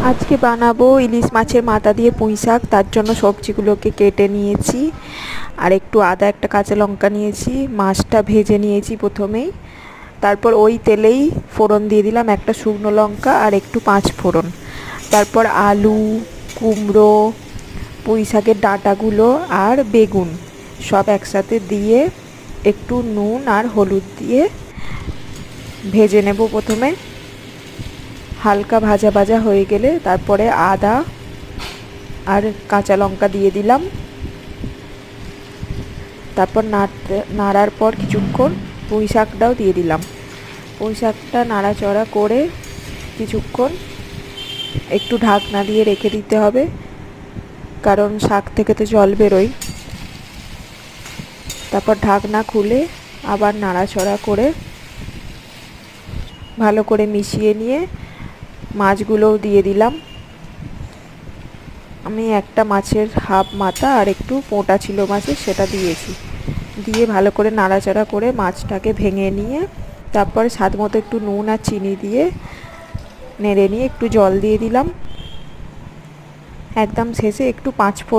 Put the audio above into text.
আজকে বানাবো ইলিশ মাছের মাথা দিয়ে পুঁই শাক। তার জন্য সবজিগুলোকে কেটে নিয়েছি, আর একটু আদা, একটা কাঁচা লঙ্কা নিয়েছি। মাছটা ভেজে নিয়েছি প্রথমেই, তারপর ওই তেলেই ফোড়ন দিয়ে দিলাম, একটা শুকনো লঙ্কা আর একটু 5 ফোড়ন। তারপর আলু, কুমড়ো, পুঁই শাকের ডাঁটাগুলো আর বেগুন সব একসাথে দিয়ে একটু নুন আর হলুদ দিয়ে ভেজে নেব। প্রথমে হালকা ভাজা ভাজা হয়ে গেলে তারপরে আদা আর কাঁচা লঙ্কা দিয়ে দিলাম। তারপর নাড়ার পর কিছুক্ষণ পুঁই শাকটাও দিয়ে দিলাম। পুঁই শাকটা নাড়াচড়া করে কিছুক্ষণ একটু ঢাকনা দিয়ে রেখে দিতে হবে, কারণ শাক থেকে তো জল বেরোয়। তারপর ঢাকনা খুলে আবার নাড়াচড়া করে ভালো করে মিশিয়ে নিয়ে মাছগুলোও দিয়ে দিলাম। আমি একটা মাছের হাফ মাথা আর একটু পোঁটা ছিল মাছের, সেটা দিয়েছি। দিয়ে ভালো করে নাড়াচাড়া করে মাছটাকে ভেঙে নিয়ে তারপর স্বাদ মতো একটু নুন আর চিনি দিয়ে নেড়ে নিয়ে একটু জল দিয়ে দিলাম। একদম শেষে একটু 5 ফোড়ন